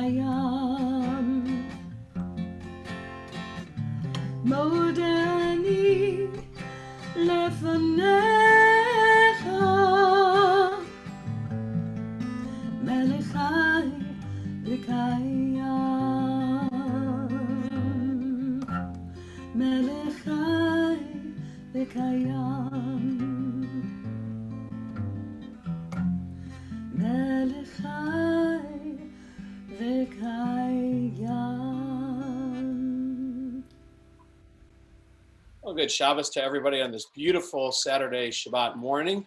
וקיים. מודה אני לפניך, מלך חי וקיים, מלך חי וקיים, מלך חי וקיים. Well, good Shabbos to everybody on this beautiful Saturday Shabbat morning.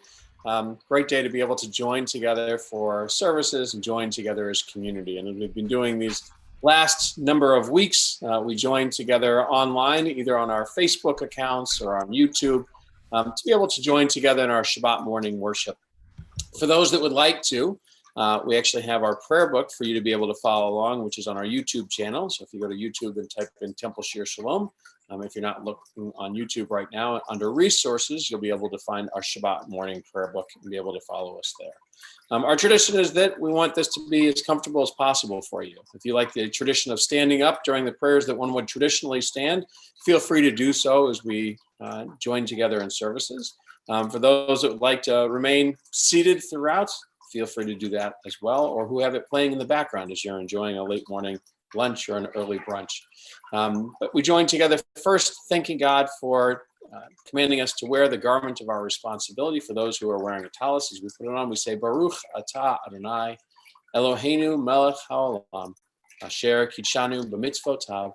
Great day to be able to join together for services and join together as community. And we've been doing these last number of weeks. We joined together online, either on our Facebook accounts or on YouTube, to be able to join together in our Shabbat morning worship. For those that would like to, we actually have our prayer book for you to be able to follow along, which is on our YouTube channel. So if you go to YouTube and type in Temple Shir Shalom, if you're not looking on YouTube right now, under resources, you'll be able to find our Shabbat morning prayer book and be able to follow us there. Our tradition is that we want this to be as comfortable as possible for you. If you like the tradition of standing up during the prayers that one would traditionally stand, feel free to do so as we join together in services. For those that would like to remain seated throughout, feel free to do that as well, or who have it playing in the background as you're enjoying a late morning lunch or an early brunch. But we join together first, thanking God for commanding us to wear the garment of our responsibility. For those who are wearing a talis, as we put it on, we say, Baruch atah Adonai, Eloheinu melech haolam, asher kidshanu b'mitzvotav,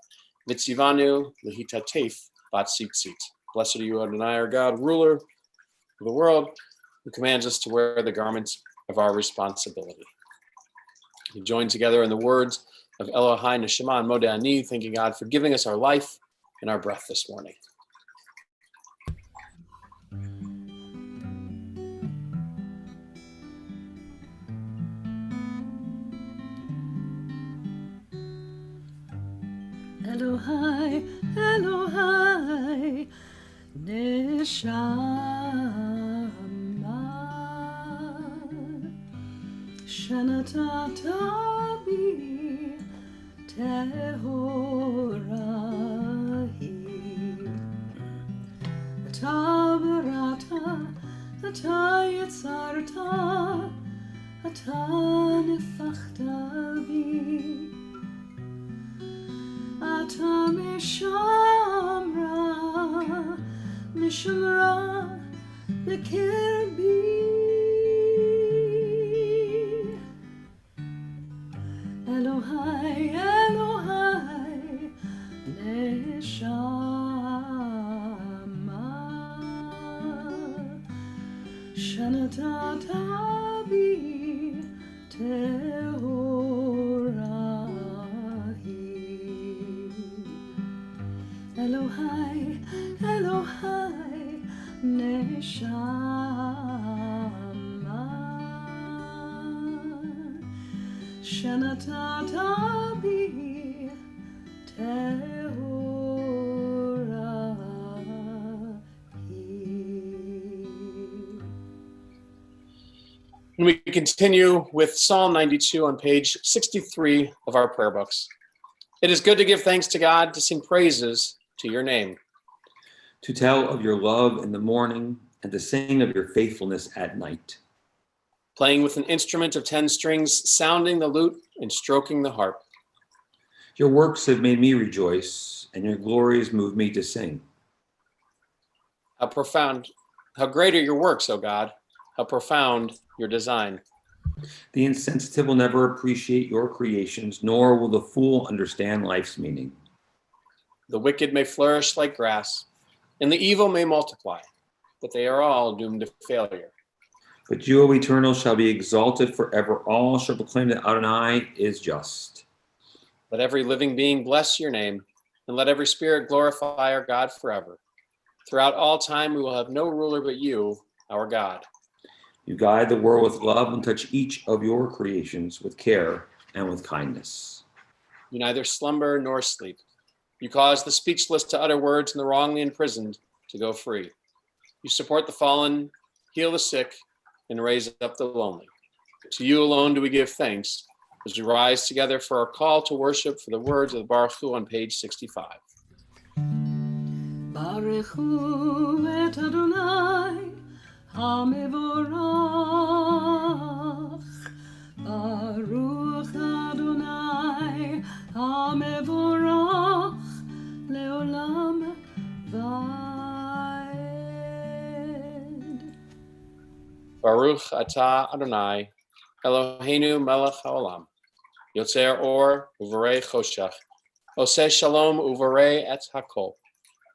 mitzivanu lehitatef batzitzit. Blessed are you, Adonai, our God, ruler of the world, who commands us to wear the garments of our responsibility. We join together in the words of Elohai Neshama and Modeh Ani, thanking God for giving us our life and our breath this morning. Elohai, Elohai, Neshama, Shanatata bi Tehorahi, Ata barata, Ata yitzarta, Ata nefachta bi, Ata mishamra bekirbi. Elohai, Elohai, Neshama, Shanatata bi Tehorahi. Elohai, Elohai, Neshama, Shanatata bi Tehorahi. And we continue with Psalm 92 on page 63 of our prayer books. It is good to give thanks to God, to sing praises to your name, to tell of your love in the morning and to sing of your faithfulness at night. Playing with an instrument of 10 strings, sounding the lute and stroking the harp. Your works have made me rejoice, and your glories move me to sing. How profound, how great are your works, O God, how profound your design. The insensitive will never appreciate your creations, nor will the fool understand life's meaning. The wicked may flourish like grass, and the evil may multiply, but they are all doomed to failure. But you, O Eternal, shall be exalted forever. All shall proclaim that Adonai is just. Let every living being bless your name, and let every spirit glorify our God forever. Throughout all time, we will have no ruler but you, our God. You guide the world with love and touch each of your creations with care and with kindness. You neither slumber nor sleep. You cause the speechless to utter words and the wrongly imprisoned to go free. You support the fallen, heal the sick, and raise up the lonely. To you alone do we give thanks, as we rise together for our call to worship for the words of the Baruch Hu on page 65. ברכו את אדוני המבורך, ברוך אדוני המבורך לעולם ועד. Baruch atah Adonai, Eloheinu melech haolam, yotzer or uvarei choshech, oseh shalom uvarei et hakol,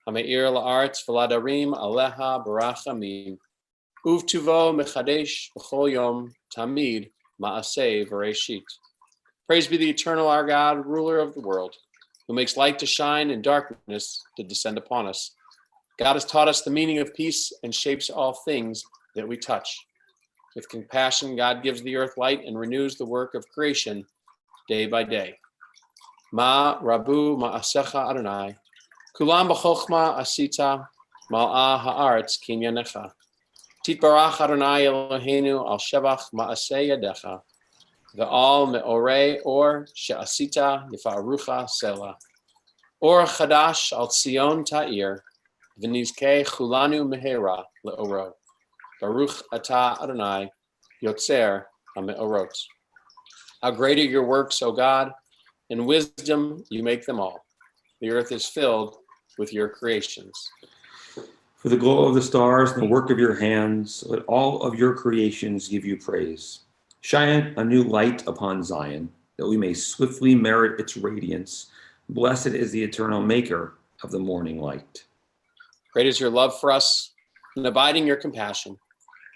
hameir la'aretz v'ladarim aleha barachamim, uvtuvo mechadesh b'chol yom tamid ma'aseh v'reishit. Praise be the eternal our God, ruler of the world, who makes light to shine and darkness to descend upon us. God has taught us the meaning of peace and shapes all things that we touch. With compassion, God gives the earth light and renews the work of creation day by day. Ma rabu ma'asecha Adonai, kulam b'chochma asita, mal'a ha'aretz kinyanecha. Titbarach Adonai Eloheinu al shevach ma'aseh yadecha, ve'al me'orei or she'asita yifa'arucha selah. Or chadash al Tzion ta'ir, v'nizkei chulanu mehera le'oro. Baruch atah Adonai, Yotzer HaMe'orot. How great are your works, O God! In wisdom you make them all. The earth is filled with your creations. For the glow of the stars and the work of your hands, let all of your creations give you praise. Shine a new light upon Zion, that we may swiftly merit its radiance. Blessed is the eternal maker of the morning light. Great is your love for us, and abiding your compassion.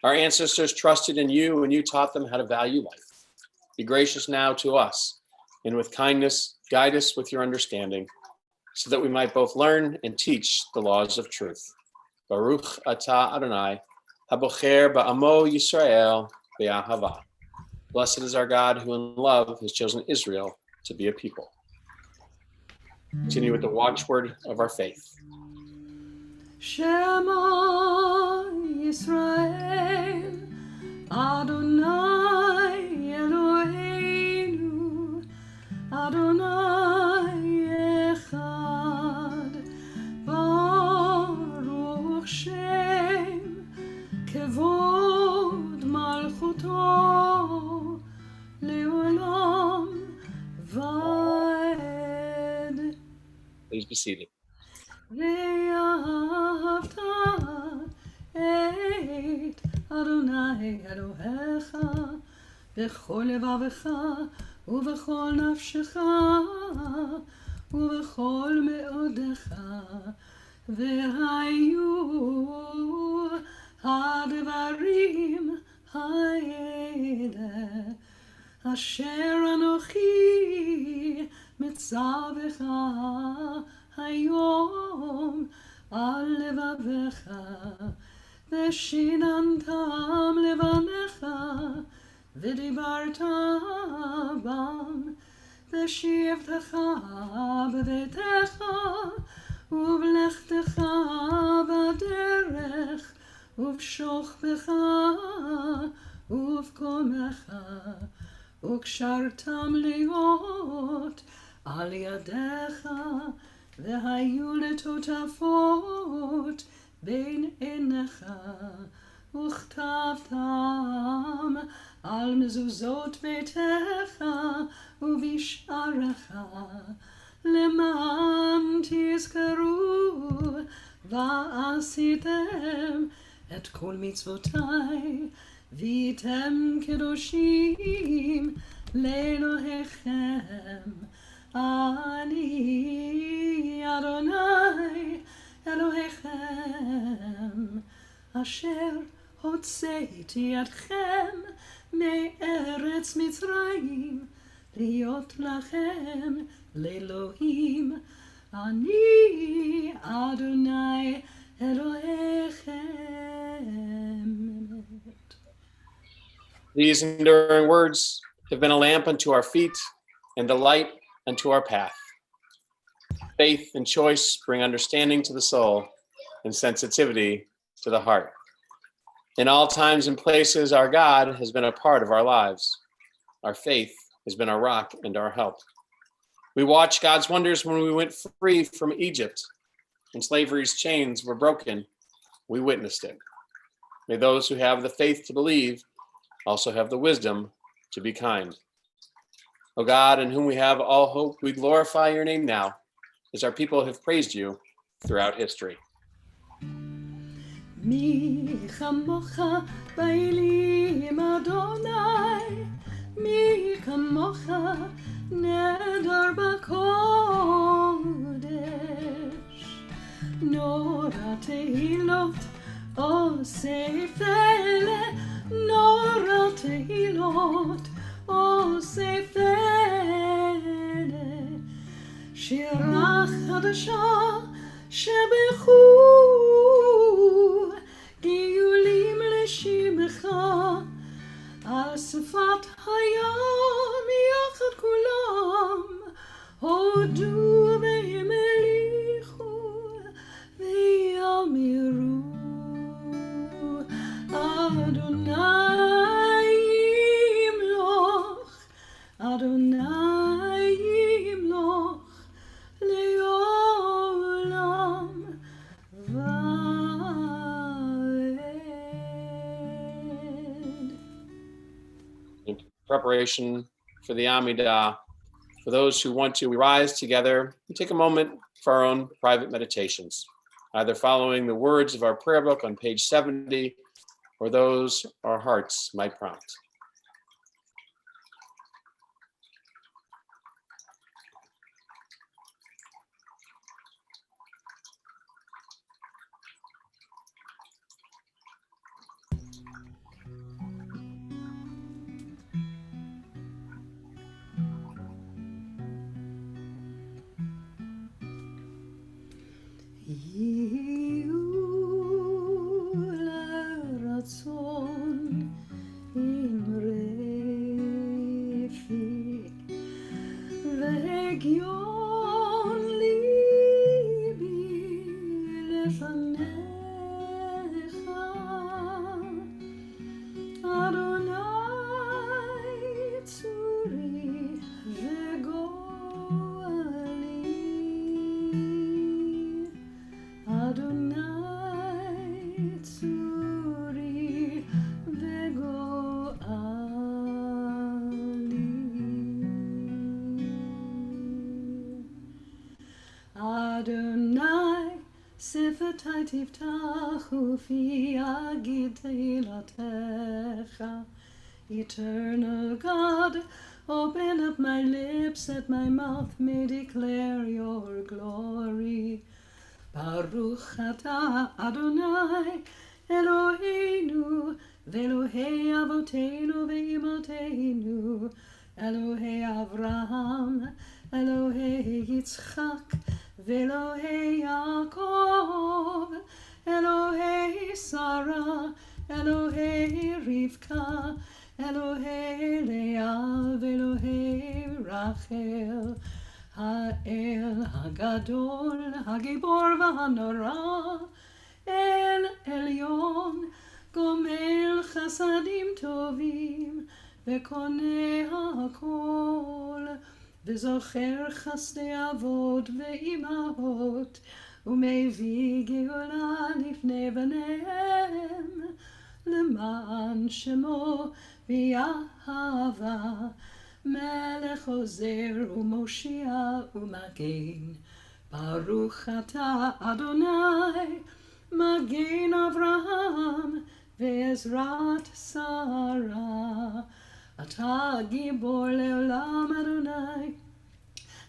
Our ancestors trusted in you, and you taught them how to value life. Be gracious now to us, and with kindness, guide us with your understanding, so that we might both learn and teach the laws of truth. Baruch atah Adonai, habocher ba'amo Yisrael be'ahava. Blessed is our God, who in love has chosen Israel to be a people. Continue with the watchword of our faith. Shema Yisrael, Adonai Eloheinu, Adonai Echad, Baruch Shem, Kevod Malchuto, Leolam Vaed. Please be seated. ואהבת את אדוני אלוהיך בכל לבבך ובכל נפשך ובכל מאודך, והיו הדברים האלה אשר אנוכי מצווך היום על לבבך, ושיננתם לבניך, ודיברת בם, בשבתך בביתך, ובלכתך בדרך, ובשוכבך ובקומך, וקשרתם להיות על ידיך, והיו לטוטפות בין עיניך, וכתבתם על מזוזות ביתך ובשעריך, למען תזכרו ועשיתם את כל מצוותיי, והייתם קדושים לאלוהיכם. אני אדוני אלוהיכם, אשר הוצאתי אתכם מארץ מצרים, להיות לכם לאלוהים. אני אדוני אלוהיכם. These enduring words have been a lamp unto our feet and a light unto our path. Faith and choice bring understanding to the soul and sensitivity to the heart. In all times and places, our God has been a part of our lives. Our faith has been our rock and our help. We watched God's wonders when we went free from Egypt. When slavery's chains were broken, we witnessed it. May those who have the faith to believe also have the wisdom to be kind. O God, in whom we have all hope, we glorify your name now, as our people have praised you throughout history. מי כמוך באלים אדוני, מי כמוך נדר בקודש, נורא תהילות עושה פלא, נורא תהילות עושה פלא, שירה חדשה שבחו גאולים לשמך על שפת הים יחד כולם הודו והמליכו ויאמרו אדוני ימלוך אדוני ימלוך לעולם In preparation for the Amidah, for those who want to, we rise together and take a moment for our own private meditations, either following the words of our prayer book on page 70 or those our hearts might prompt. יהיו לרצון אמרי פי והגיון ליבי לפניך אדוני צורי וגואלי Adonai tzuri vegoali Adonai sifatai tiftach ufi agid teilatecha Eternal God, open up my lips that my mouth may declare your glory. Baruch atah Adonai Eloheinu ve'Elohei avoteinu ve'imoteinu Elohei Avraham Elohei Yitzchak ve'Elohei Yaakov Elohei Sarah Elohei Rivka Elohei Leah ve'Elohei Rachel האל הגדול, הגיבור והנורא, אל עליון, גומל חסדים טובים, וקונה הכל, וזוכר חסדי אבות ואימהות, ומביא גאולה לפני בניהם, למען שמו ויאהבה. מלך עוזר ומושיע ומגן, ברוך אתה אדוני, מגן אברהם ועזרת שרה. אתה גיבור לעולם אדוני,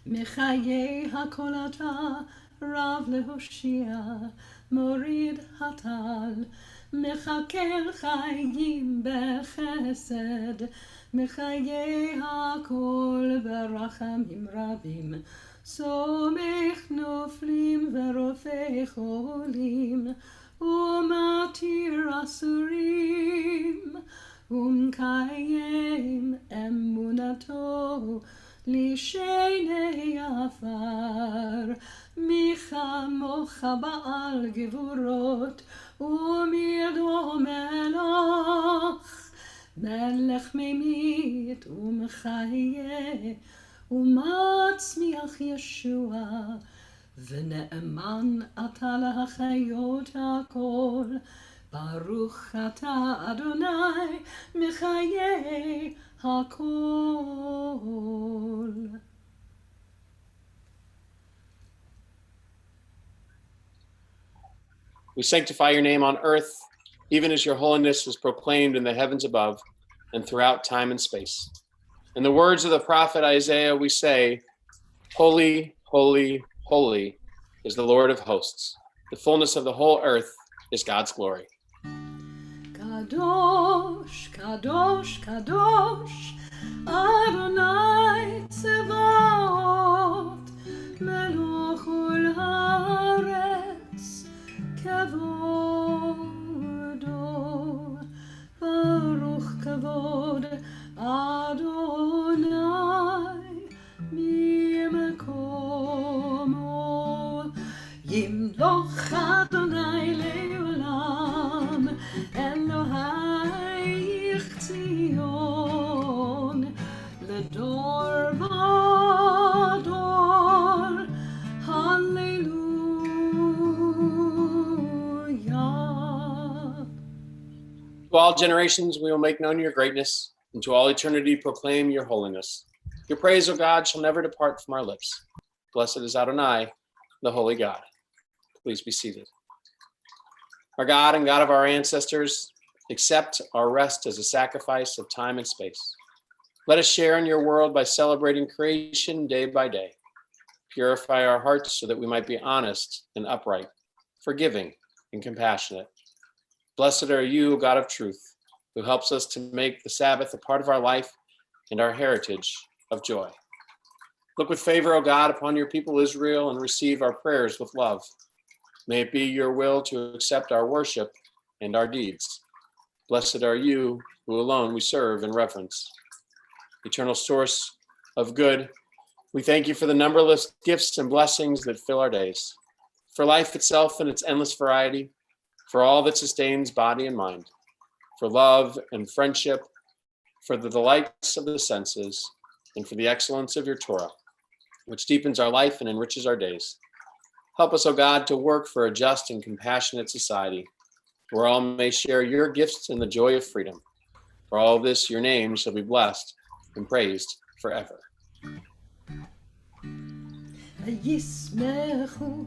מחיי הכל אתה רב להושיע, מוריד הטל, מחכה חיים בחסד, מחיי הכל ברחמים רבים, סומך נופלים ורופא חולים, ומתיר אסורים, ומקיים אמונתו לשני עפר. מי כמוך בעל גבורות, ומי ידו מלך, מלך ממית ומחיה ומצמיח ישוע, ונאמן אתה להחיות הכל. ברוך אתה אדוני מחיי הכל. We sanctify your name on earth, even as your holiness is proclaimed in the heavens above and throughout time and space. In the words of the prophet Isaiah, we say, holy, holy, holy is the Lord of hosts. The fullness of the whole earth is God's glory. Kadosh, Kadosh, Kadosh, Adonai Tzevaot, Melech ul haaretz, Kavodo, Baruch Kavod Adonai, Mimekomo, Yimloch Adonai le'olam, Elohai Zion, Ledor vador, Hallelujah. To all generations, we will make known your greatness, and to all eternity proclaim your holiness. Your praise, O God, shall never depart from our lips. Blessed is Adonai, the holy God. Please be seated. Our God and God of our ancestors, accept our rest as a sacrifice of time and space. Let us share in your world by celebrating creation day by day. Purify our hearts so that we might be honest and upright, forgiving and compassionate. Blessed are you, God of truth, who helps us to make the Sabbath a part of our life and our heritage of joy. Look with favor, O God, upon your people Israel, and receive our prayers with love. May it be your will to accept our worship and our deeds. Blessed are you, who alone we serve and reverence. Eternal source of good, we thank you for the numberless gifts and blessings that fill our days, for life itself and its endless variety, for all that sustains body and mind, for love and friendship, for the delights of the senses, and for the excellence of your Torah, which deepens our life and enriches our days. Help us, O God, to work for a just and compassionate society, where all may share your gifts in the joy of freedom. For all this, your name shall be blessed and praised forever. וישמחו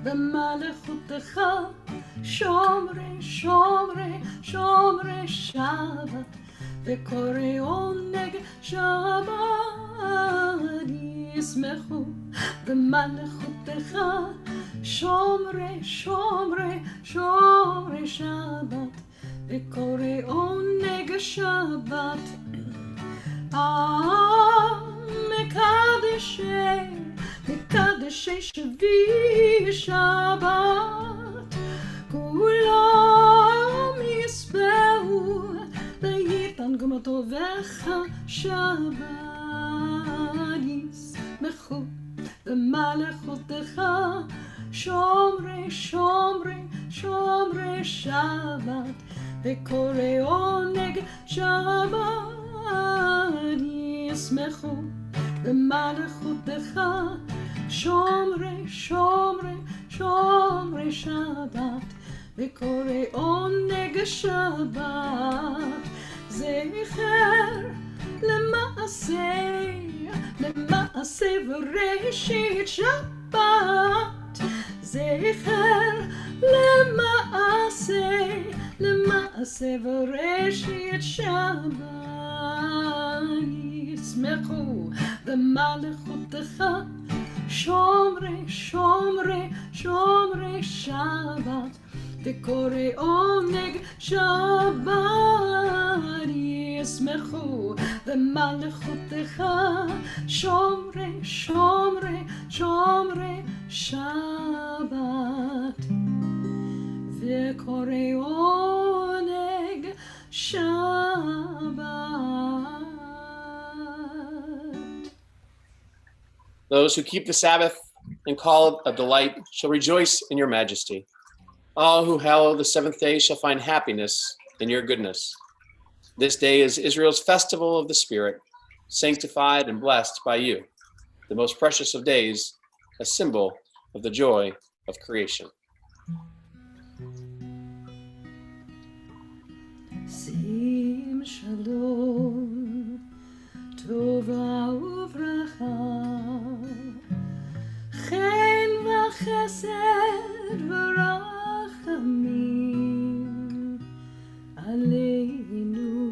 במלכותך שומרי שומרי שומרי שבת וקוראי עונג שבת. ישמחו במלכותך שומרי שומרי שומרי שבת וקוראי עונג שבת. מקדשי שביעי שבת כולם יספרו ויתענגו טובך שבת. ישמחו במלכותך שומרי שומרי שומרי שבת וקוראי עונג שבת. ישמחו במלכותך שומרי שומרי שומרי שבת וקוראי עונג שבת. זכר למעשה בראשית שבת, זכר למעשה בראשית שבת. ישמחו במלכותך שומרי שומרי שומרי שבת וקוראי עונג שבת. ישמחו במלכותך שומרי שומרי שומרי שבת וקוראי עונג שבת. Those who keep the Sabbath and call it a delight shall rejoice in your majesty. All who hallow the seventh day shall find happiness in your goodness. This day is Israel's festival of the Spirit, sanctified and blessed by you, the most precious of days, a symbol of the joy of creation. שים שלום, טובה וברכה, חן וחסד ורחמים עלינו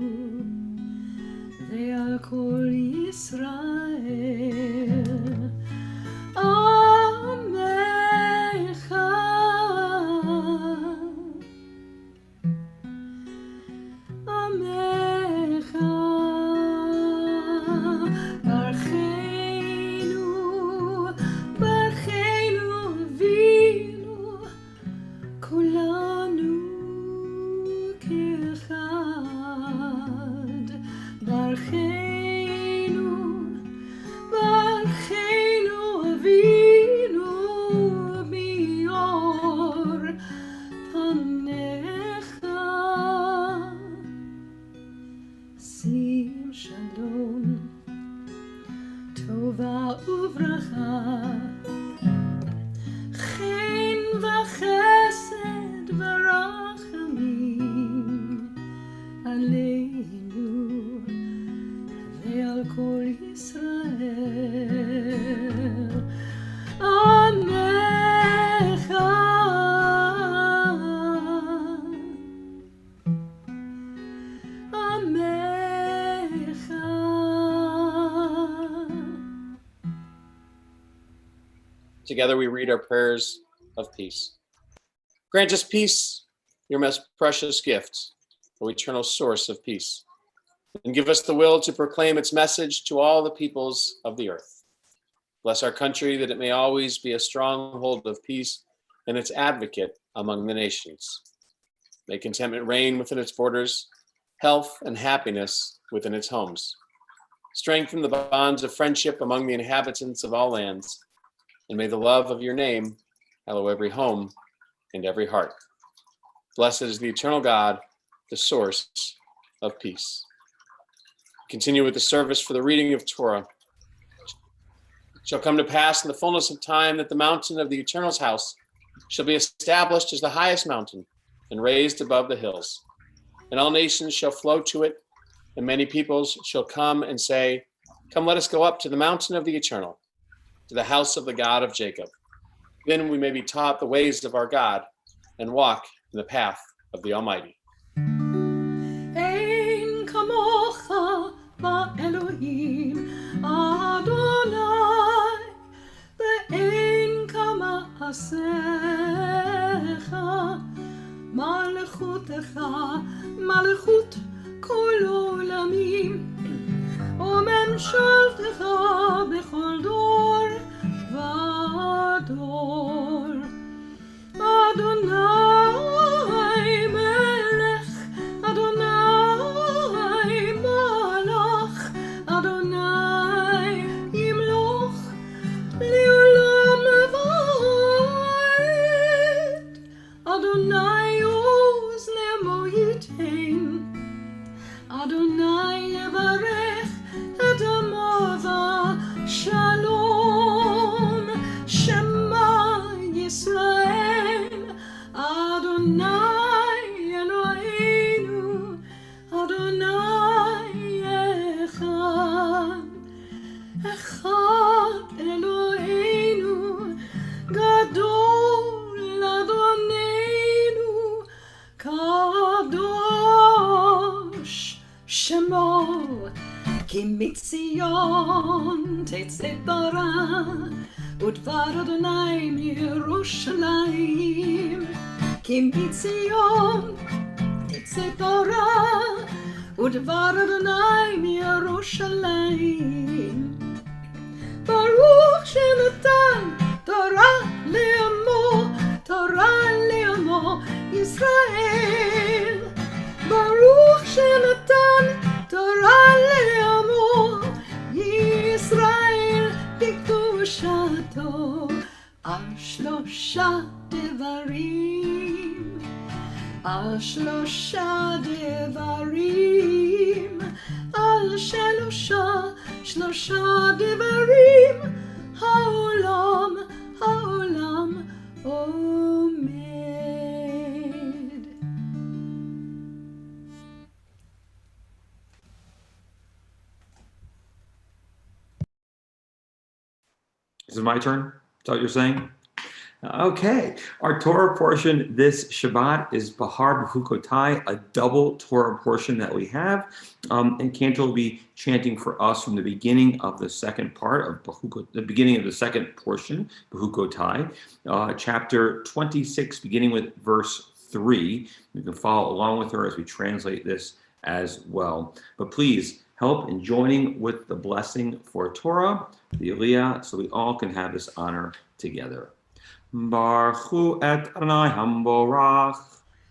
ועל כל ישראל. עמך עמך ברכנו ברכנו אבינו כולנו כאחד. ברכנו ברכנו אבינו מאור פניך. שים שלום, טובה וברכה, חן וחסד ורחמים עלינו ועל כל ישראל. עמך עמך. Together we read our prayers of peace. Grant us peace, your most precious gift, O eternal source of peace, and give us the will to proclaim its message to all the peoples of the earth. Bless our country that it may always be a stronghold of peace and its advocate among the nations. May contentment reign within its borders, health and happiness within its homes. Strengthen the bonds of friendship among the inhabitants of all lands, and may the love of your name hallow every home and every heart. Blessed is the eternal God, the source of peace. Continue with the service for the reading of Torah. It shall come to pass in the fullness of time that the mountain of the Eternal's house shall be established as the highest mountain and raised above the hills. And all nations shall flow to it, and many peoples shall come and say, come, let us go up to the mountain of the Eternal, to the house of the God of Jacob. Then we may be taught the ways of our God and walk in the path of the Almighty. אין כמוך באלוהים אדוני, ואין כמעשיך. מלכותך מלכות כל עולמים, וממשלתך בכל דור ודור. אדוני מלך, אדוני מלך, אדוני ימלוך לעולם ועד. אדוני עוז לעמו ייתן, אדוני יברך את עמו בשלום. שמע ישראל, אדוני אלוהינו, אדוני אחד. אחד אלוהינו, גדול אדוננו, קדוש שמו. כי מציון תצא תורה, ודבר אדוני מירושלים. כי מציון תצא תורה, ודבר אדוני מירושלים. ברוך שנתן תורה לעמו, תורה לעמו ישראל. ברוך שנתן תורה לעמו ישראל בקדושתו. על שלושה דברים, על שלושה דברים שלושה דברים העולם עומד. Is it my turn? Is that what you're saying? Okay, our Torah portion this Shabbat is Bahar B'chukotai, a double Torah portion that we have. And Cantor will be chanting for us from the beginning of the second part of the beginning of the second portion, B'chukotai, chapter 26, beginning with verse 3. You can follow along with her as we translate this as well. But please help in joining with the blessing for Torah, the Aliyah, so we all can have this honor together. Baruch hu et Adonai hamborach.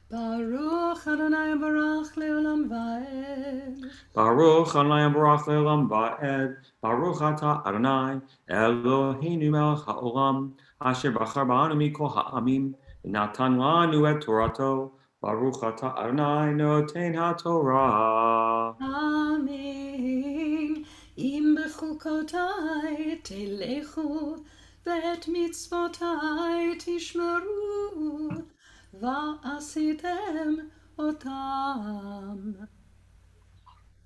Baruch Adonai Barach Leolam Vaed. Baruch Adonai hamborach le'olam va'ed. Baruch atah Adonai Eloheinu melech ha'olam asher bachar ba'anu mikol ha'amim v'natan lanu et Torato. Baruch atah Adonai noten ha'torah. Amen. Im בחוקותיי תלכו ואת מצוותיי תשמרו ועשיתם אותם.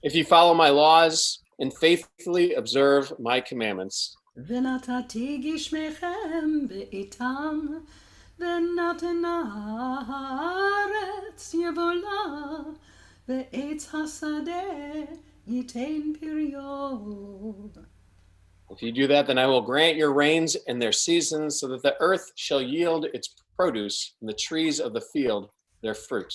If you follow my laws and faithfully observe my commandments, ונתתי גשמיכם בעיתם ונתנה הארץ יבולה ועץ השדה ייתן פריו. if you do that, then I will grant your rains in their seasons, so that the earth shall yield its produce, and the trees of the field their fruit.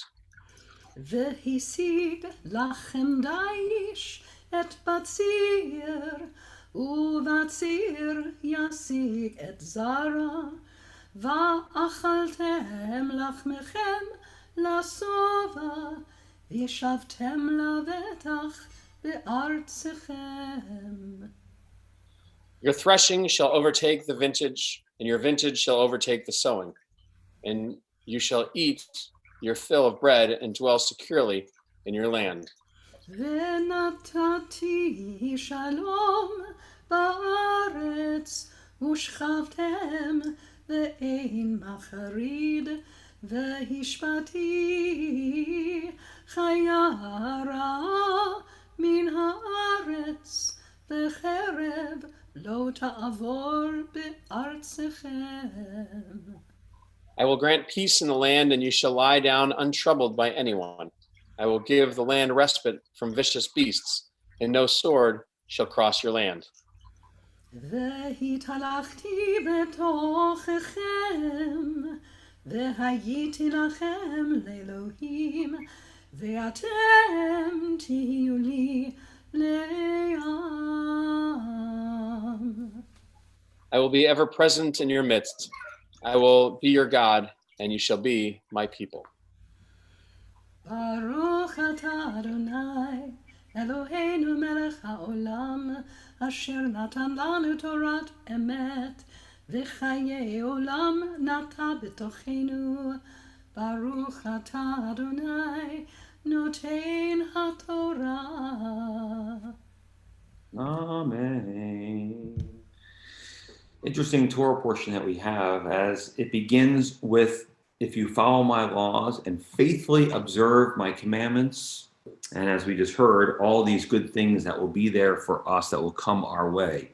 והשיג לכם דיש את בציר, ובציר ישיג את זרע, ואכלתם לחמכם לשובע, וישבתם לבטח בארצכם. Your threshing shall overtake the vintage, and your vintage shall overtake the sowing. And you shall eat your fill of bread and dwell securely in your land. ונתתי שלום בארץ, ושכבתם ואין מחריד, והשפעתי חיה רעה מן הארץ, וחרב לא תעבור בארצכם. I will grant peace in the land, and you shall lie down untroubled by anyone. I will give the land respite from vicious beasts, and no sword shall cross your land. והתהלכתי בתוככם, והייתי לכם לאלוהים, ואתם תהיו לי לעם. I will be ever present in your midst. I will be your God, and you shall be my people. ברוך אתה אדוני, אלוהינו מלך העולם, אשר נתן לנו תורת אמת, וחיי עולם נטע בתוכנו. ברוך אתה אדוני, נותן התורה. Amen. Interesting Torah portion that we have, as it begins with, if you follow my laws and faithfully observe my commandments, and as we just heard, all these good things that will be there for us that will come our way.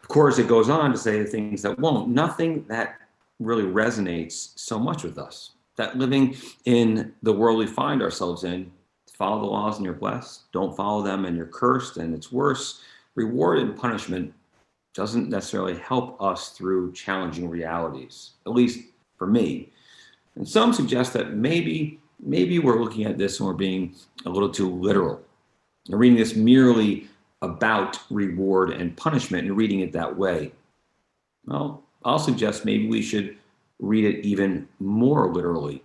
Of course, it goes on to say the things that won't. Nothing that really resonates so much with us. That living in the world we find ourselves in, follow the laws and you're blessed. Don't follow them and you're cursed and it's worse. Reward and punishment doesn't necessarily help us through challenging realities, at least for me. And some suggest that maybe we're looking at this and we're being a little too literal. We're reading this merely about reward and punishment and reading it that way. Well, I'll suggest maybe we should read it even more literally.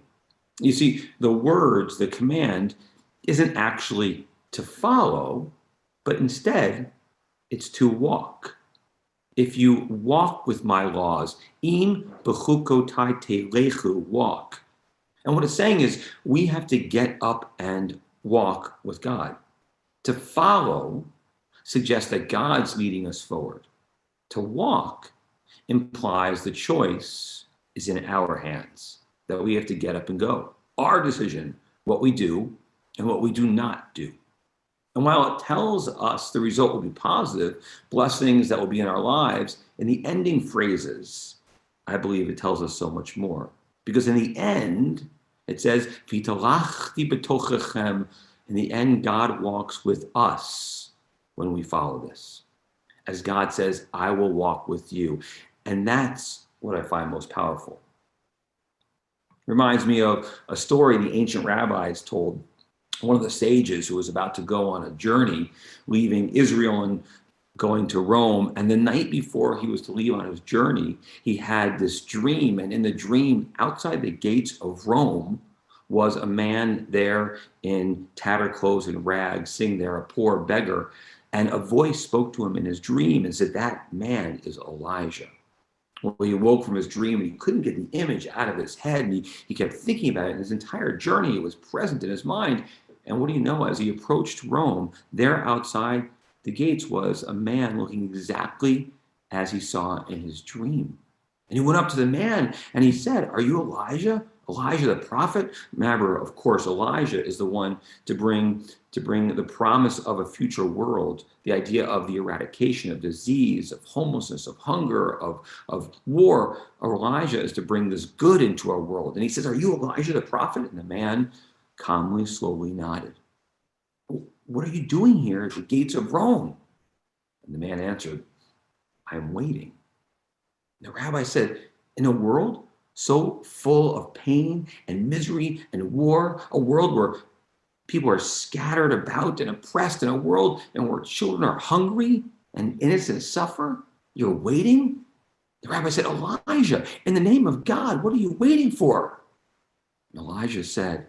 You see, the words, the command, isn't actually to follow, but instead it's to walk. If you walk with my laws, im b'chukotai telechu, walk. And what it's saying is we have to get up and walk with God. To follow suggests that God's leading us forward. To walk implies the choice is in our hands, that we have to get up and go. Our decision, what we do and what we do not do. And while it tells us the result will be positive, blessings that will be in our lives, in the ending phrases, I believe it tells us so much more. Because in the end, it says, "V'talachti b'tochechem." In the end, God walks with us when we follow this. As God says, "I will walk with you." And that's what I find most powerful. It reminds me of a story the ancient rabbis told. One of the sages who was about to go on a journey, leaving Israel and going to Rome. And the night before he was to leave on his journey, he had this dream. And in the dream, outside the gates of Rome, was a man there in tattered clothes and rags, sitting there, a poor beggar. And a voice spoke to him in his dream and said, "That man is Elijah." Well, he awoke from his dream and he couldn't get the image out of his head. And he kept thinking about it. And his entire journey, it was present in his mind. And what do you know? As he approached Rome, there outside the gates was a man looking exactly as he saw in his dream. And he went up to the man and he said, "Are you Elijah? Elijah the prophet?" Remember, of course, Elijah is the one to bring the promise of a future world, the idea of the eradication of disease, of homelessness, of hunger, of war. Elijah is to bring this good into our world. And he says, "Are you Elijah the prophet?" And the man calmly, slowly nodded. "What are you doing here at the gates of Rome?" And the man answered, "I'm waiting." And the rabbi said, "In a world so full of pain and misery and war, a world where people are scattered about and oppressed, in a world and where children are hungry and innocent suffer, you're waiting?" The rabbi said, "Elijah, in the name of God, what are you waiting for?" And Elijah said,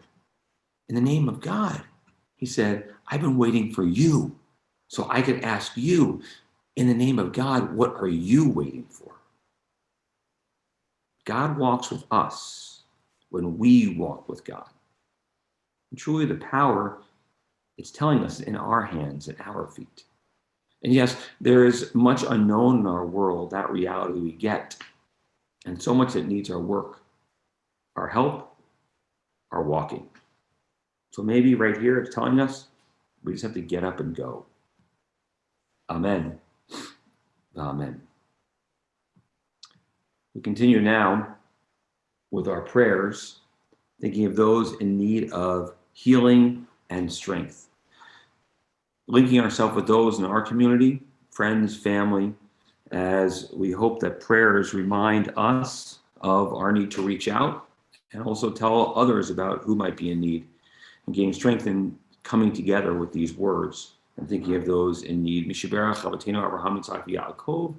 "In the name of God," he said, "I've been waiting for you so I could ask you, in the name of God, what are you waiting for?" God walks with us when we walk with God. And truly the power, it's telling us in our hands and our feet. And yes, there is much unknown in our world, that reality we get, and so much that needs our work, our help, our walking. So maybe right here it's telling us we just have to get up and go. Amen. Amen. We continue now with our prayers, thinking of those in need of healing and strength. Linking ourselves with those in our community, friends, family, as we hope that prayers remind us of our need to reach out and also tell others about who might be in need, and gain strength in coming together with these words and thinking of those in need. Mishaberach Chavatenu Abraham Yitzhak Yaakov,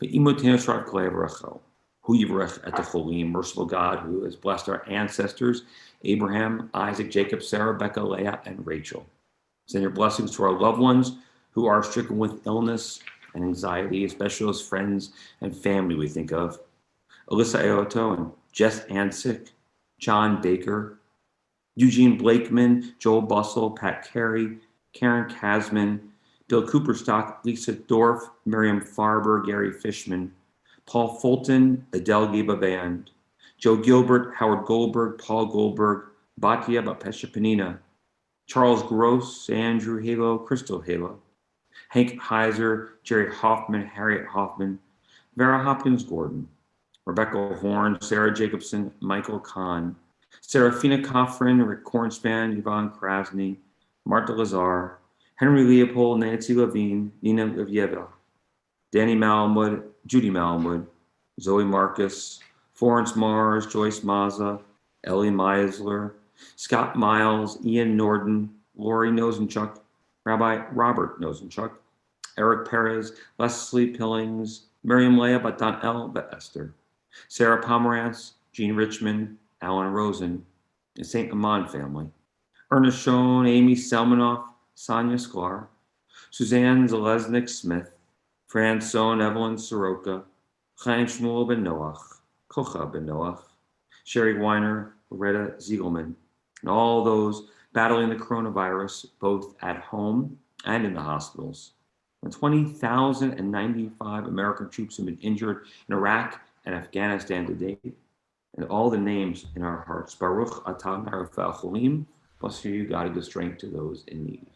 Ve'imotenu Shrat Kolei Rachel. Hu Yivarech et Cholim, merciful God, who has blessed our ancestors, Abraham, Isaac, Jacob, Sarah, Rebecca, Leah, and Rachel. Send your blessings to our loved ones who are stricken with illness and anxiety, especially those friends and family we think of. Alyssa Aoto and Jess Ansick, John Baker, Eugene Blakeman, Joel Bustle, Pat Carey, Karen Kasman, Bill Cooperstock, Lisa Dorff, Miriam Farber, Gary Fishman, Paul Fulton, Adele Giba Band, Joe Gilbert, Howard Goldberg, Paul Goldberg, Batia Bapesha Panina, Charles Gross, Andrew Halo, Crystal Halo, Hank Heiser, Jerry Hoffman, Harriet Hoffman, Vera Hopkins Gordon, Rebecca Horn, Sarah Jacobson, Michael Kahn, Serafina Coffrin, Rick Kornspan, Yvonne Krasny, Marta Lazar, Henry Leopold, Nancy Levine, Nina Livieva, Danny Malwood, Judy Malwood, Zoe Marcus, Florence Mars, Joyce Mazza, Ellie Meisler, Scott Miles, Ian Norden, Lori Nosenchuk, Rabbi Robert Nosenchuk, Eric Perez, Leslie Pillings, Miriam Leah Batan Esther, Sarah Pomerantz, Jean Richmond, Alan Rosen, the St. Amand family, Ernest Schoen, Amy Selmanoff, Sonia Sklar, Suzanne Zalesnik Smith, Fran Sohn, Evelyn Soroka, Chaim Shmuel Ben Noach, Kocha Ben Noach, Sherry Weiner, Loretta Ziegelman, and all those battling the coronavirus, both at home and in the hospitals. when 20,095 American troops have been injured in Iraq and Afghanistan to date, and all the names in our hearts. Baruch atah merafah cholim. Bless you, God, give strength to those in need.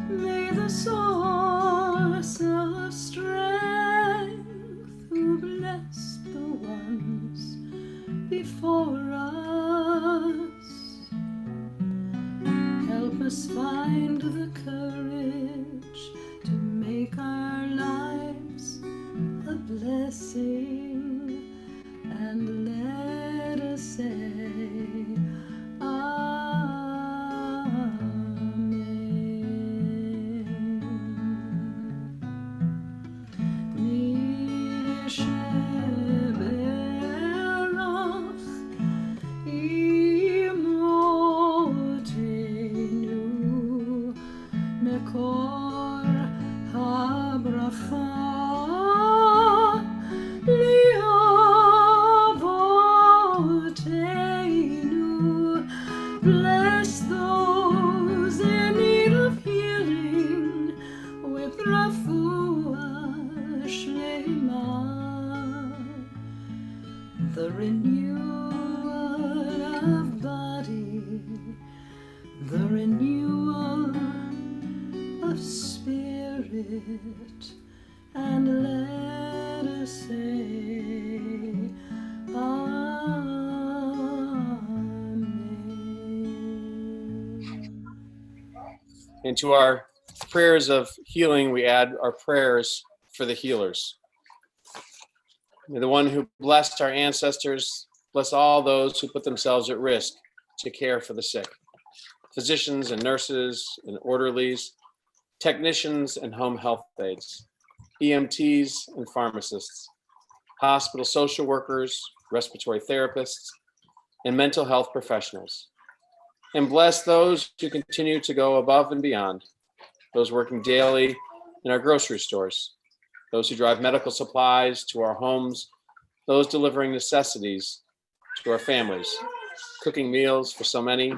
May the source of strength who bless the ones before us help us find the courage to make our lives a blessing, and let us say bless those in need of healing with refuah shlema, the renewal of body, the renewal of spirit, and let us say And to our prayers of healing, we add our prayers for the healers. May the one who blessed our ancestors bless all those who put themselves at risk to care for the sick. Physicians and nurses and orderlies, technicians and home health aides, EMTs and pharmacists, hospital social workers, respiratory therapists, and mental health professionals. And bless those who continue to go above and beyond, those working daily in our grocery stores, those who drive medical supplies to our homes, those delivering necessities to our families, cooking meals for so many,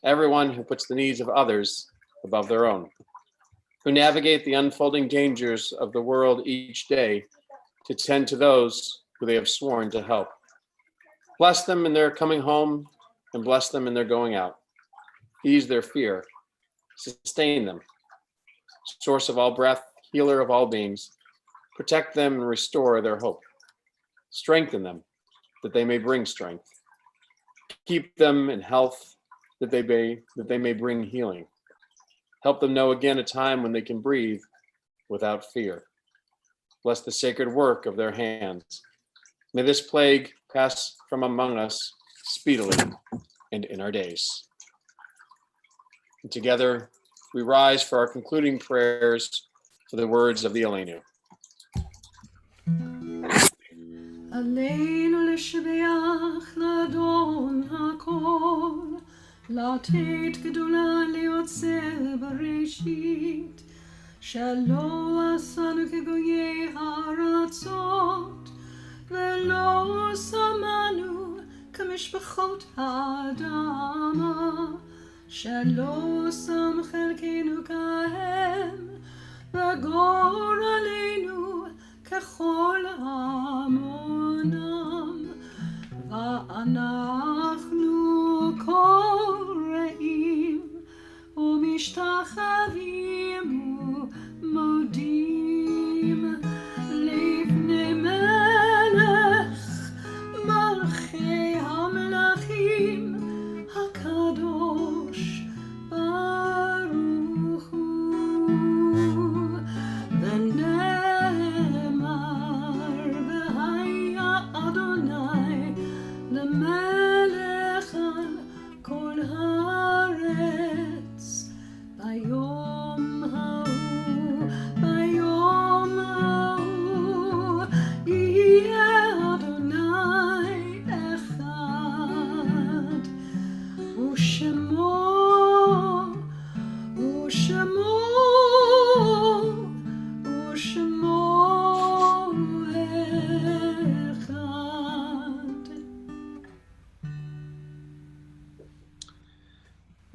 everyone who puts the needs of others above their own, who navigate the unfolding dangers of the world each day to tend to those who they have sworn to help. Bless them in their coming home and bless them in their going out. Ease their fear, sustain them. Source of all breath, healer of all beings, protect them and restore their hope. Strengthen them that they may bring strength. Keep them in health that they may bring healing. Help them know again a time when they can breathe without fear. Bless the sacred work of their hands. May this plague pass from among us speedily and in our days. And together we rise for our concluding prayers for the words of the Aleinu. Aleinu l'shbeach l'adon hakol, לתת גדולה ליוצר בראשית, שלא עשנו כגויי הארצות, ולא שמנו כמשפחות האדמה, שלא שם חלקנו כהם, וגורלנו ככל המונם, ואנחנו קוראים ומשתחווים ומודים לפני מלך מלכי המלכים הקדוש ברוך הוא,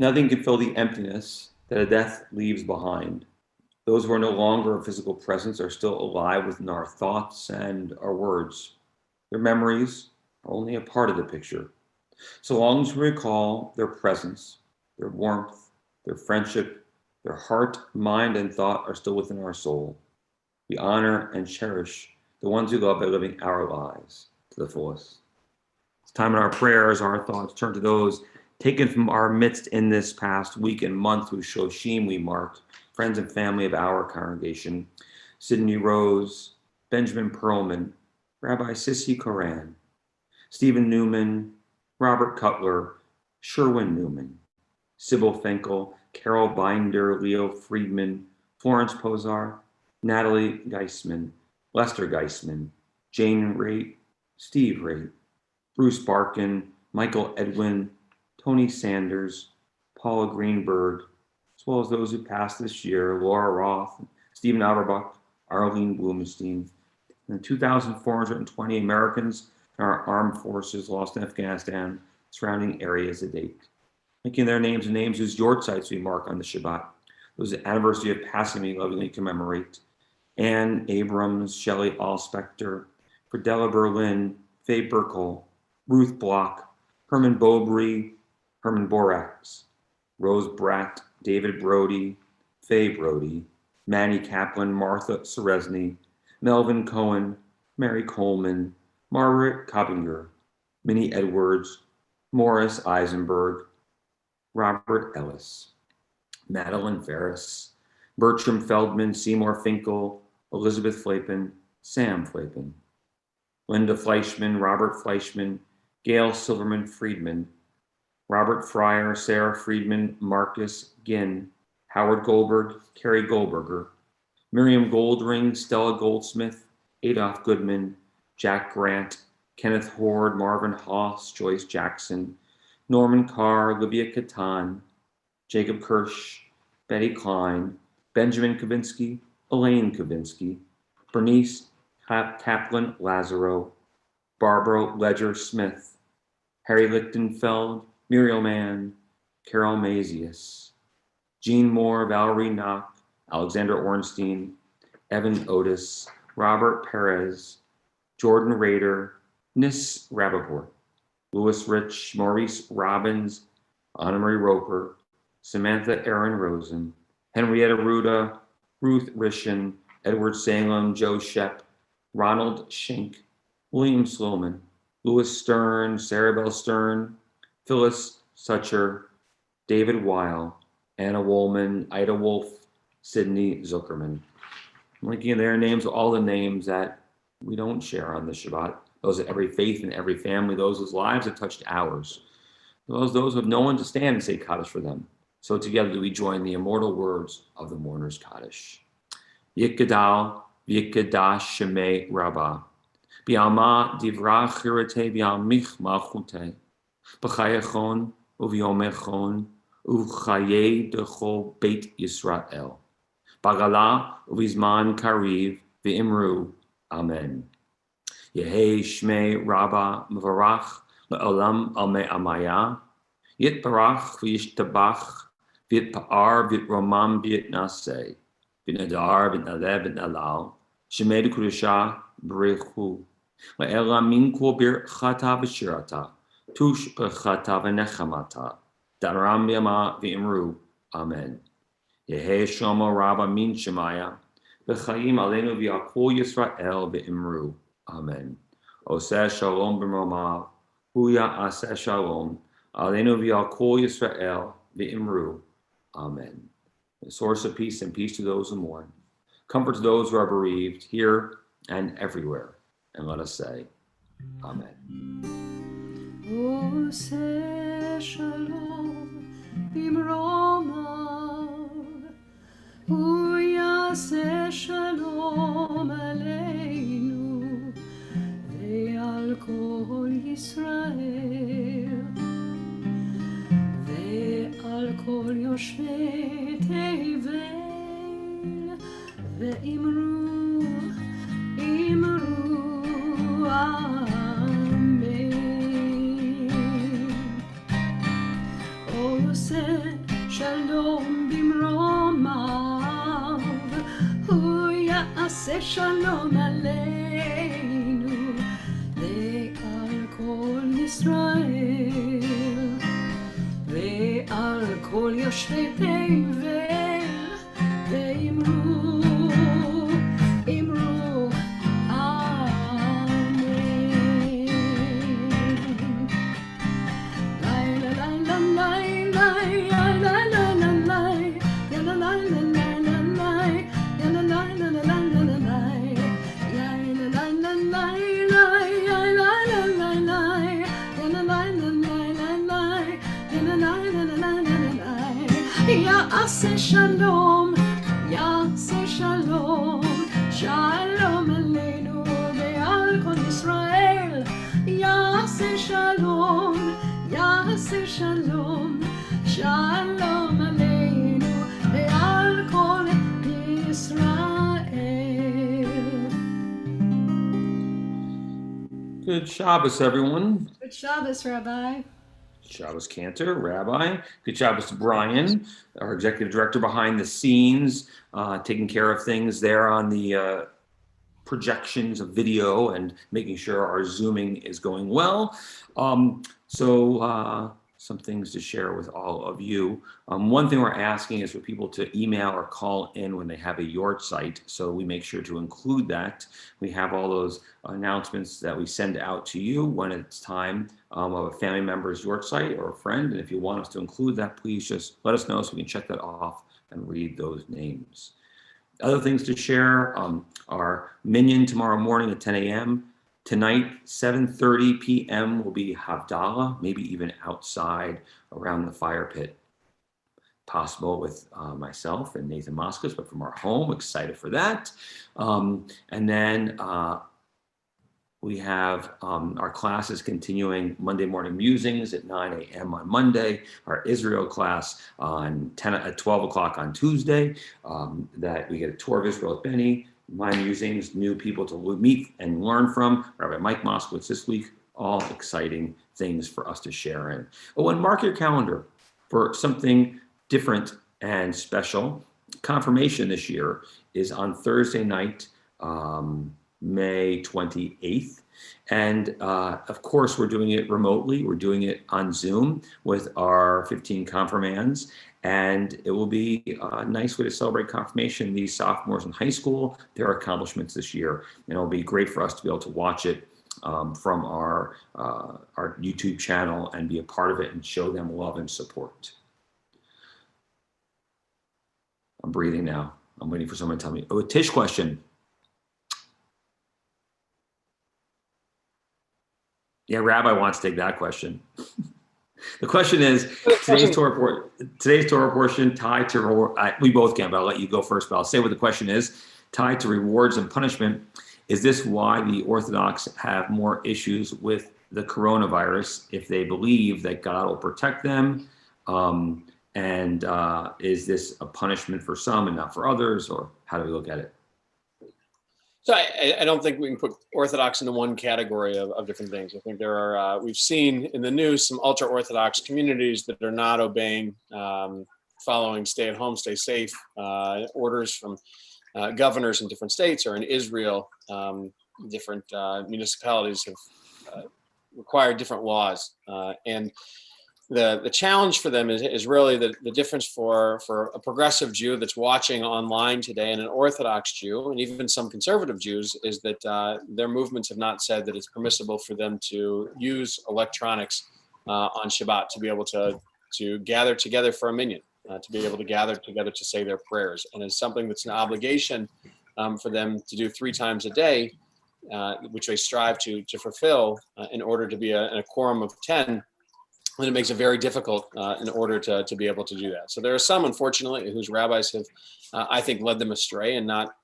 Nothing can fill the emptiness that a death leaves behind. Those who are no longer a physical presence are still alive within our thoughts and our words. Their memories are only a part of the picture. So long as we recall their presence, their warmth, their friendship, their heart, mind, and thought are still within our soul. We honor and cherish the ones we love by living our lives to the fullest. It's time in our prayers, our thoughts turn to those taken from our midst in this past week and month whose Shoshim we marked, friends and family of our congregation, Sidney Rose, Benjamin Perlman, Rabbi Sissy Koran, Stephen Newman, Robert Cutler, Sherwin Newman, Sybil Finkel, Carol Binder, Leo Friedman, Florence Pozar, Natalie Geisman, Lester Geisman, Jane Raitt, Steve Raitt, Bruce Barkin, Michael Edwin, Tony Sanders, Paula Greenberg, as well as those who passed this year, Laura Roth, Stephen Auerbach, Arlene Blumenstein, and 2,420 Americans in our armed forces lost in Afghanistan, surrounding areas to date. Making their names and names whose yortzites we mark on the Shabbat, those anniversary of passing we lovingly commemorate. Ann Abrams, Shelley Allspector, Fridella Berlin, Faye Burkle, Ruth Block, Herman Bobry, Herman Borax, Rose Bratt, David Brody, Faye Brody, Manny Kaplan, Martha Seresny, Melvin Cohen, Mary Coleman, Margaret Coppinger, Minnie Edwards, Morris Eisenberg, Robert Ellis, Madeline Ferris, Bertram Feldman, Seymour Finkel, Elizabeth Flapin, Sam Flapin, Linda Fleischman, Robert Fleischman, Gail Silverman Friedman, Robert Fryer, Sarah Friedman, Marcus Ginn, Howard Goldberg, Carrie Goldberger, Miriam Goldring, Stella Goldsmith, Adolph Goodman, Jack Grant, Kenneth Horde, Marvin Haas, Joyce Jackson, Norman Carr, Olivia Catan, Jacob Kirsch, Betty Klein, Benjamin Kavinsky, Elaine Kavinsky, Bernice Kaplan Lazaro, Barbara Ledger Smith, Harry Lichtenfeld, Muriel Mann, Carol Mazius, Jean Moore, Valerie Knock, Alexander Ornstein, Evan Otis, Robert Perez, Jordan Rader, Nis Rappaport, Louis Rich, Maurice Robbins, Anna Marie Roper, Samantha Aaron Rosen, Henrietta Ruda, Ruth Rishin, Edward Salem, Joe Shep, Ronald Schenk, William Sloman, Louis Stern, Sarah Bell Stern, Phyllis Sucher, David Weil, Anna Woolman, Ida Wolf, Sydney Zuckerman. I'm linking in their names, all the names that we don't share on the Shabbat, those of every faith and every family, those whose lives have touched ours, those who have no one to stand and say Kaddish for them. So together do we join the immortal words of the mourner's Kaddish. Yikadal, Yikadash Shemei Rabbah. Bi'alma divra chirate bi'almich malchute. B'chayachon u'v'yomechon u'chaye dechol Beit Yisrael. Bagala u'vizman kariv v'imru. Amen. Yehei Shmei Rabbah Mevarach le'olam almei amaya. Yitbarach v'yishtabach v'yitpa'ar v'yitromam v'yitnaseh. V'nadar v'nalev v'nalal. Shemei d'kudashah b'rechu. Le'ela minko birchata v'shirata. Tush b'chata v'nechamata. Daram b'yama v'imru. Amen. Yehei Shlomo Rabbah min Shemaya. V'chaim aleinu v'yakol Yisrael v'imru. Amen. Oseh shalom b'romav. Huya aseh shalom. Aleinu v'yakol Yisrael v'imru. Amen. The source of peace and peace to those who mourn. Comfort to those who are bereaved, here and everywhere. And let us say, Amen. Oseh shalom b'romav. Hu yaseh shalom aleinu ve'al kol Yisrael ve'al kol yoshvei tevel ve'imru amen. יעשה שלום במרומיו, הוא יעשה שלום עלינו ועל כל ישראל ועל כל יושבי תבל, ואמרו יעשה שלום, יעשה שלום, שלום עלינו ועל כל ישראל. יעשה שלום, יעשה שלום, שלום עלינו ועל כל ישראל. Good Shabbos, everyone. Good Shabbos, Rabbi. Shabbos Cantor, Rabbi. Good Shabbos to Brian, our executive director behind the scenes, taking care of things there on the projections of video and making sure our Zooming is going well. Some things to share with all of you. One thing we're asking is for people to email or call in when they have a yort site, so we make sure to include that. We have all those announcements that we send out to you when it's time of a family member's yort site or a friend, and if you want us to include that, please just let us know so we can check that off and read those names. Other things to share, our minyan tomorrow morning at 10 a.m. Tonight, 7:30 p.m. will be Havdalah, maybe even outside around the fire pit. Possible with myself and Nathan Moskos, but from our home, excited for that. And then we have our classes continuing Monday morning musings at 9 a.m. on Monday, our Israel class at 12 o'clock on Tuesday, that we get a tour of Israel at Benny, my musings, new people to meet and learn from, Rabbi Mike Moskowitz this week, all exciting things for us to share in. Oh, and mark your calendar for something different and special. Confirmation this year is on Thursday night, May 28th. And of course, we're doing it remotely. We're doing it on Zoom with our 15 confirmands. And it will be a nice way to celebrate confirmation, these sophomores in high school, their accomplishments this year. And it'll be great for us to be able to watch it from our YouTube channel and be a part of it and show them love and support. I'm breathing now. I'm waiting for someone to tell me. Oh, a Tish question. Yeah, Rabbi wants to take that question. The question is, today's Torah portion tied to, we both can, but I'll let you go first, but I'll say what the question is, tied to rewards and punishment. Is this why the Orthodox have more issues with the coronavirus if they believe that God will protect them? And is this a punishment for some and not for others, or how do we look at it? So I don't think we can put Orthodox into one category of different things. I think there are, we've seen in the news some ultra-Orthodox communities that are not obeying, following stay at home, stay safe orders from governors in different states, or in Israel, different municipalities have required different laws. And the challenge for them is really the difference for a progressive Jew that's watching online today and an Orthodox Jew, and even some conservative Jews, is that their movements have not said that it's permissible for them to use electronics on Shabbat to be able to gather together for a minyan, to be able to gather together to say their prayers. And it's something that's an obligation for them to do 3 times a day, which they strive to fulfill in order to be in a quorum of 10. And it makes it very difficult in order to be able to do that. So there are some, unfortunately, whose rabbis have, I think, led them astray and not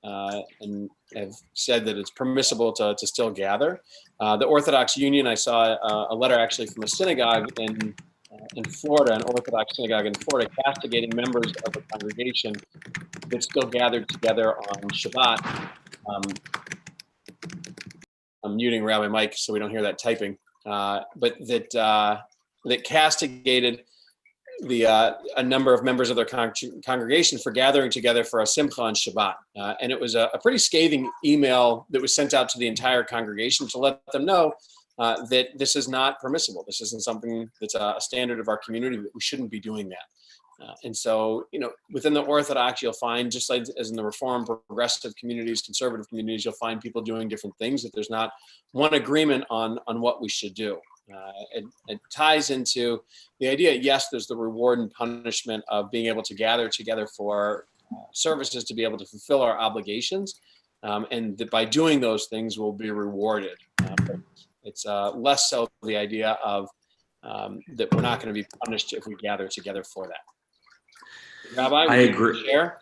and have said that it's permissible to still gather. The Orthodox Union, I saw a letter actually from a synagogue in Florida, an Orthodox synagogue in Florida, castigating members of the congregation that still gathered together on Shabbat. I'm muting Rabbi Mike so we don't hear that typing, but that castigated a number of members of their congregation for gathering together for a simcha on Shabbat. And it was a pretty scathing email that was sent out to the entire congregation to let them know that this is not permissible. This isn't something that's a standard of our community, that we shouldn't be doing that. And so, within the Orthodox, you'll find, just like as in the Reform, progressive communities, conservative communities, you'll find people doing different things, that there's not one agreement on what we should do. It ties into the idea, yes, there's the reward and punishment of being able to gather together for services to be able to fulfill our obligations, and that by doing those things we'll be rewarded. It's less so the idea of that we're not going to be punished if we gather together for that. Rabbi, I agree. Share?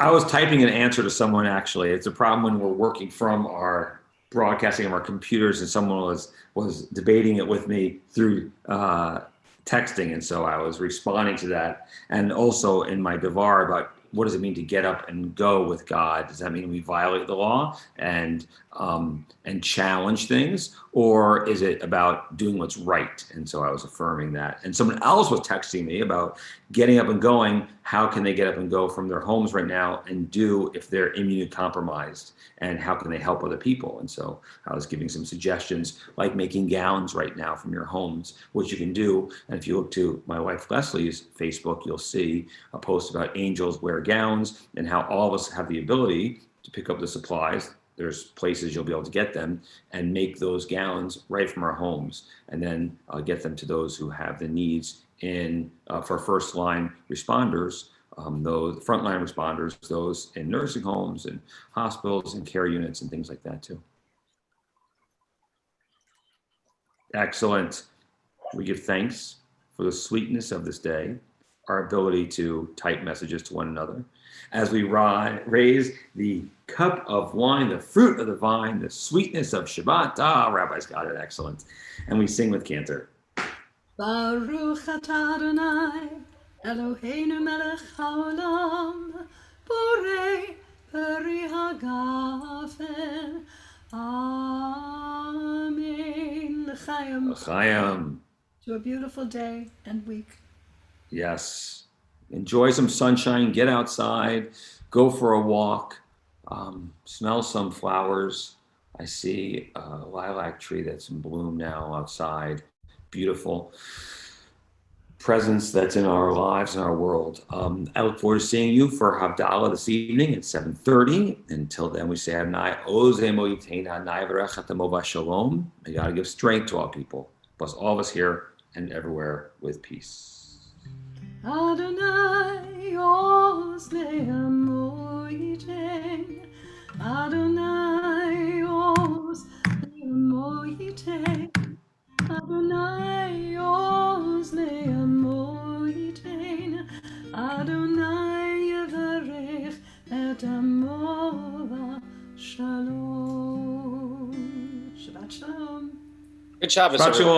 I was typing an answer to someone, actually. It's a problem when we're working from our broadcasting of our computers, and someone was debating it with me through texting, and so I was responding to that. And also in my Devar about what does it mean to get up and go with God? Does that mean we violate the law and challenge things, or is it about doing what's right? And so I was affirming that. And someone else was texting me about getting up and going. How can they get up and go from their homes right now and do if they're immunocompromised? And how can they help other people? And so I was giving some suggestions, like making gowns right now from your homes, which you can do. And if you look to my wife Leslie's Facebook, you'll see a post about angels wear gowns and how all of us have the ability to pick up the supplies. There's places you'll be able to get them and make those gowns right from our homes, and then get them to those who have the needs for first line responders. Those frontline responders, those in nursing homes and hospitals and care units and things like that too. Excellent. We give thanks for the sweetness of this day, our ability to type messages to one another, as we raise the cup of wine, the fruit of the vine, the sweetness of Shabbat. Rabbi's got it. Excellent. And we sing with cantor. Baruch atah Adonai, Eloheinu melech haolam, borei peri hagafen. Amen. L'chaim. L'chaim. To a beautiful day and week. Yes. Enjoy some sunshine. Get outside. Go for a walk. Smell some flowers. I see a lilac tree that's in bloom now outside. Beautiful presence that's in our lives and our world. I look forward to seeing you for Havdalah this evening at 7:30. Until then, we say Adonai Ozeh Moitein Adonai V'Rechat Amova Shalom. May God give strength to all people, bless all of us here and everywhere with peace. Adonai Ozeh Moitein, Adonai Ozeh Moitein, Adonai Ozeh Moitein, Adonai Yevarech et Amo Shalom. Shabbat Shalom. Good Shabbos, Shabbat everyone. Shalom.